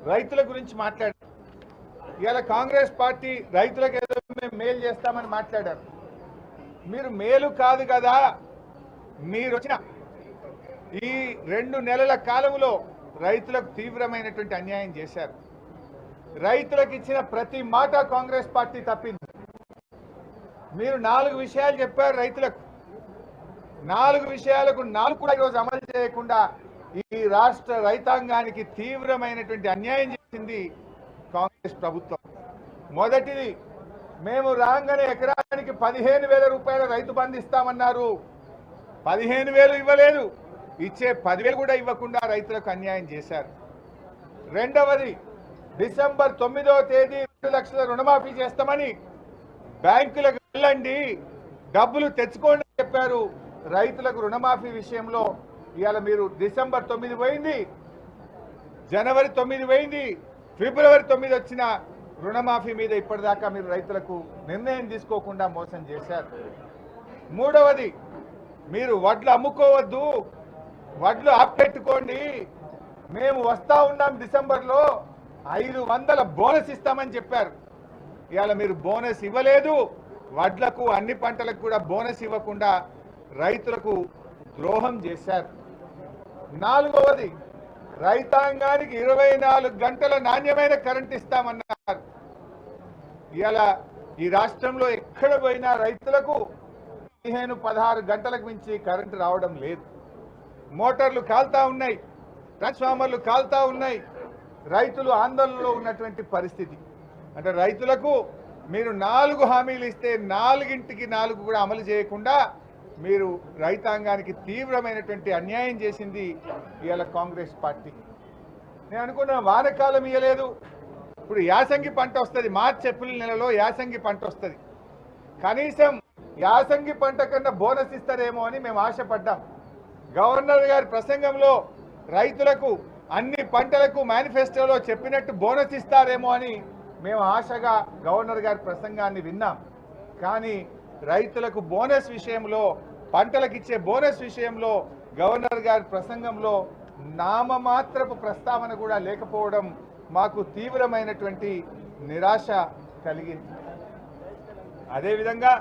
రైతుల గురించి మాట్లాడారు. ఇవాళ కాంగ్రెస్ పార్టీ రైతులకు ఏదో మేము మేలు చేస్తామని మాట్లాడారు. మీరు మేలు కాదు కదా, మీరు వచ్చిన ఈ 2 నెలల కాలంలో రైతులకు తీవ్రమైనటువంటి అన్యాయం చేశారు. రైతులకు ఇచ్చిన ప్రతి మాట కాంగ్రెస్ పార్టీ తప్పింది. మీరు 4 విషయాలు చెప్పారు రైతులకు. 4 విషయాలకు 4 కూడా ఈరోజు అమలు చేయకుండా ఈ రాష్ట్ర రైతాంగానికి తీవ్రమైనటువంటి అన్యాయం చేసింది కాంగ్రెస్ ప్రభుత్వం. మొదటిది, మేము రాగానే ఎకరానికి 15,000 రూపాయల రైతు బంధు ఇస్తామన్నారు. 15,000 ఇవ్వలేదు, ఇచ్చే 10,000 కూడా ఇవ్వకుండా రైతులకు అన్యాయం చేశారు. రెండవది, డిసెంబర్ 9వ తేదీ 2 లక్షల రుణమాఫీ చేస్తామని బ్యాంకులకు వెళ్ళండి, డబ్బులు తెచ్చుకోండి అని చెప్పారు. రైతులకు రుణమాఫీ విషయంలో ఇవాళ మీరు డిసెంబర్ 9 పోయింది, జనవరి 9 పోయింది, ఫిబ్రవరి 9 వచ్చిన రుణమాఫీ మీద ఇప్పటిదాకా మీరు రైతులకు నిర్ణయం తీసుకోకుండా మోసం చేశారు. మూడవది, మీరు వడ్లు అమ్ముకోవద్దు, వడ్లు ఆపెట్టుకోండి, మేము వస్తా ఉన్నాం డిసెంబర్లో 500 బోనస్ ఇస్తామని చెప్పారు. ఇవాళ మీరు బోనస్ ఇవ్వలేదు, వడ్లకు అన్ని పంటలకు కూడా బోనస్ ఇవ్వకుండా రైతులకు ద్రోహం చేశారు. నాలుగవది, రైతాంగానికి 24 గంటల నాణ్యమైన కరెంట్ ఇస్తామన్నారు. ఇవాళ ఈ రాష్ట్రంలో ఎక్కడ పోయినా రైతులకు 15-16 గంటలకు మించి కరెంటు రావడం లేదు. మోటార్లు కాల్తా ఉన్నాయి, ట్రాన్స్ఫార్మర్లు కాల్తా ఉన్నాయి, రైతులు ఆందోళనలో ఉన్నటువంటి పరిస్థితి. అంటే రైతులకు మీరు 4 హామీలు ఇస్తే 4కి 4 కూడా అమలు చేయకుండా మీరు రైతాంగానికి తీవ్రమైనటువంటి అన్యాయం చేసింది ఇవాళ కాంగ్రెస్ పార్టీ. నేను అనుకున్నా వానకాలం ఇవ్వలేదు, ఇప్పుడు యాసంగి పంట వస్తుంది, మార్చి ఏప్రిల్ నెలలో యాసంగి పంట వస్తుంది, కనీసం యాసంగి పంట కన్నా బోనస్ ఇస్తారేమో అని మేము ఆశపడ్డాం. గవర్నర్ గారి ప్రసంగంలో రైతులకు అన్ని పంటలకు మేనిఫెస్టోలో చెప్పినట్టు బోనస్ ఇస్తారేమో అని మేము ఆశగా గవర్నర్ గారి ప్రసంగాన్ని విన్నాం. కానీ రైతులకు బోనస్ విషయంలో, పంటలకు ఇచ్చే బోనస్ విషయంలో గవర్నర్ గారి ప్రసంగంలో నామమాత్రపు ప్రస్తావన కూడా లేకపోవడం మాకు తీవ్రమైనటువంటి నిరాశ కలిగింది. అదేవిధంగా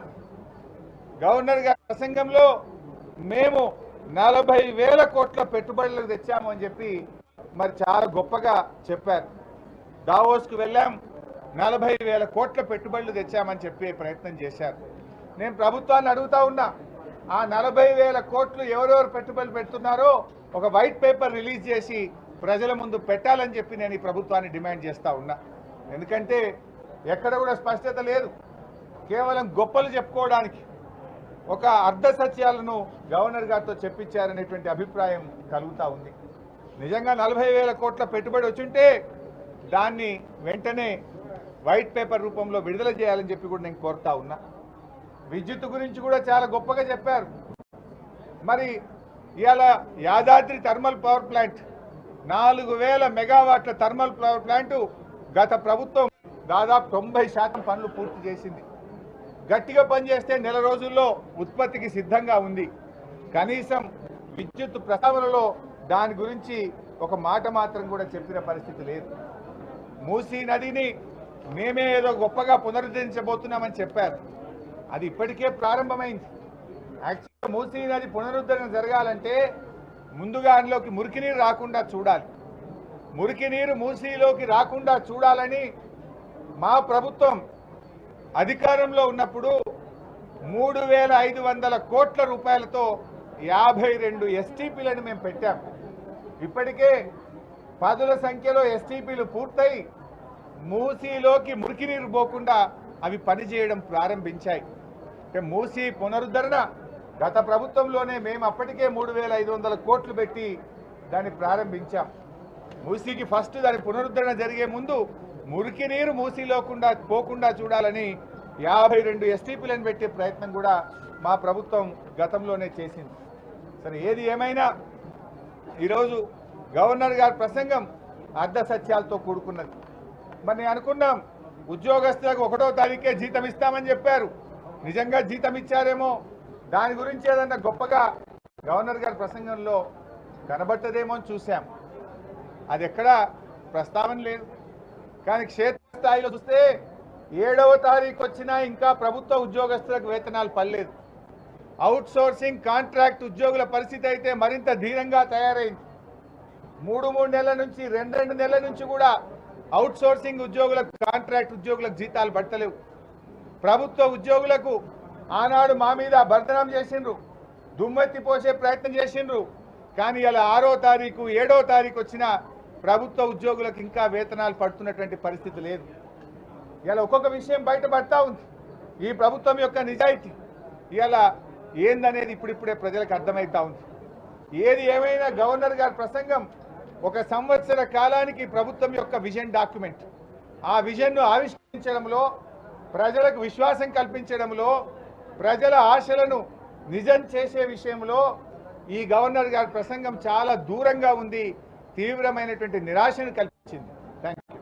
గవర్నర్ గారి ప్రసంగంలో మేము 40,000 కోట్ల పెట్టుబడులకు తెచ్చాము అని చెప్పి మరి చాలా గొప్పగా చెప్పారు. దావోస్కు వెళ్ళాం, 40,000 కోట్ల పెట్టుబడులు తెచ్చామని చెప్పే ప్రయత్నం చేశారు. నేను ప్రభుత్వాన్ని అడుగుతా ఉన్నా, ఆ 40,000 కోట్లు ఎవరెవరు పెట్టుబడులు పెడుతున్నారో ఒక వైట్ పేపర్ రిలీజ్ చేసి ప్రజల ముందు పెట్టాలని చెప్పి నేను ఈ ప్రభుత్వాన్ని డిమాండ్ చేస్తూ ఉన్నా. ఎందుకంటే ఎక్కడ కూడా స్పష్టత లేదు, కేవలం గొప్పలు చెప్పుకోవడానికి ఒక అర్ధ సత్యాలను గవర్నర్ గారితో చెప్పించారనేటువంటి అభిప్రాయం కలుగుతూ ఉంది. నిజంగా 40,000 కోట్ల పెట్టుబడి వచ్చుంటే దాన్ని వెంటనే వైట్ పేపర్ రూపంలో విడుదల చేయాలని చెప్పి కూడా నేను కోరుతా ఉన్నా. విద్యుత్ గురించి కూడా చాలా గొప్పగా చెప్పారు. మరి ఇవాళ యాదాద్రి థర్మల్ పవర్ ప్లాంట్ 4,000 మెగావాట్ల థర్మల్ పవర్ ప్లాంటు గత ప్రభుత్వం దాదాపు 90% పనులు పూర్తి చేసింది. గట్టిగా పనిచేస్తే నెల రోజుల్లో ఉత్పత్తికి సిద్ధంగా ఉంది. కనీసం విద్యుత్ ప్రస్తావనలో దాని గురించి ఒక మాట మాత్రం కూడా చెప్పిన పరిస్థితి లేదు. మూసీ నదిని మేమే ఏదో గొప్పగా పునరుద్ధరించబోతున్నామని చెప్పారు, అది ఇప్పటికే ప్రారంభమైంది. యాక్చువల్గా మూసీ నది పునరుద్ధరణ జరగాలంటే ముందుగా అందులోకి మురికి నీరు రాకుండా చూడాలి. మురికి నీరు మూసీలోకి రాకుండా చూడాలని మా ప్రభుత్వం అధికారంలో ఉన్నప్పుడు 3,500 కోట్ల రూపాయలతో 52 ఎస్టీపీలను మేము పెట్టాం. ఇప్పటికే 10ల సంఖ్యలో ఎస్టీపీలు పూర్తయి మూసీలోకి మురికి నీరు పోకుండా అవి పనిచేయడం ప్రారంభించాయి. మూసీ పునరుద్ధరణ గత ప్రభుత్వంలోనే మేము అప్పటికే 3,500 కోట్లు పెట్టి దాన్ని ప్రారంభించాం. మూసీకి ఫస్ట్ దాని పునరుద్ధరణ జరిగే ముందు మురికి నీరు మూసీలో పోకుండా చూడాలని 52 ఎస్టీపీలను పెట్టే ప్రయత్నం కూడా మా ప్రభుత్వం గతంలోనే చేసింది. సరే, ఏది ఏమైనా ఈరోజు గవర్నర్ గారి ప్రసంగం అర్ధ సత్యాలతో కూడుకున్నది. మరి నేను అనుకున్నాం ఉద్యోగస్తులకు 1వ తారీఖే జీతం ఇస్తామని చెప్పారు. నిజంగా జీతం ఇచ్చారేమో, దాని గురించి ఏదన్నా గొప్పగా గవర్నర్ గారి ప్రసంగంలో కనబట్టదేమో అని చూశాం. అది ఎక్కడ ప్రస్తావన లేదు. కానీ క్షేత్రస్థాయిలో చూస్తే 7వ తారీఖు వచ్చినా ఇంకా ప్రభుత్వ ఉద్యోగస్తులకు వేతనాలు పడలేదు. అవుట్ సోర్సింగ్ కాంట్రాక్ట్ ఉద్యోగుల పరిస్థితి అయితే మరింత ధీరంగా తయారైంది. 3 నెలల నుంచి 2 నెలల నుంచి కూడా అవుట్ సోర్సింగ్ ఉద్యోగులకు కాంట్రాక్ట్ ఉద్యోగులకు జీతాలు పడతలేవు. ప్రభుత్వ ఉద్యోగులకు ఆనాడు మా మీద బర్ధనం చేసిండ్రు, దుమ్మెత్తి పోసే ప్రయత్నం చేసిండ్రు. కానీ ఇలా 6వ తారీఖు 7వ తారీఖు వచ్చిన ప్రభుత్వ ఉద్యోగులకు ఇంకా వేతనాలు పడుతున్నటువంటి పరిస్థితి లేదు. ఇలా ఒక్కొక్క విషయం బయటపడతా ఉంది. ఈ ప్రభుత్వం యొక్క నిజాయితీ ఇలా ఏందనేది ఇప్పుడిప్పుడే ప్రజలకు అర్థమవుతా ఉంది. ఏది ఏమైనా గవర్నర్ గారి ప్రసంగం 1 సంవత్సర కాలానికి ప్రభుత్వం యొక్క విజన్ డాక్యుమెంట్. ఆ విజన్ను ఆవిష్కరించడంలో, ప్రజలకు విశ్వాసం కల్పించడంలో, ప్రజల ఆశలను నిజం చేసే విషయంలో ఈ గవర్నర్ గారి ప్రసంగం చాలా దూరంగా ఉంది, తీవ్రమైనటువంటి నిరాశను కల్పించింది. Thank you.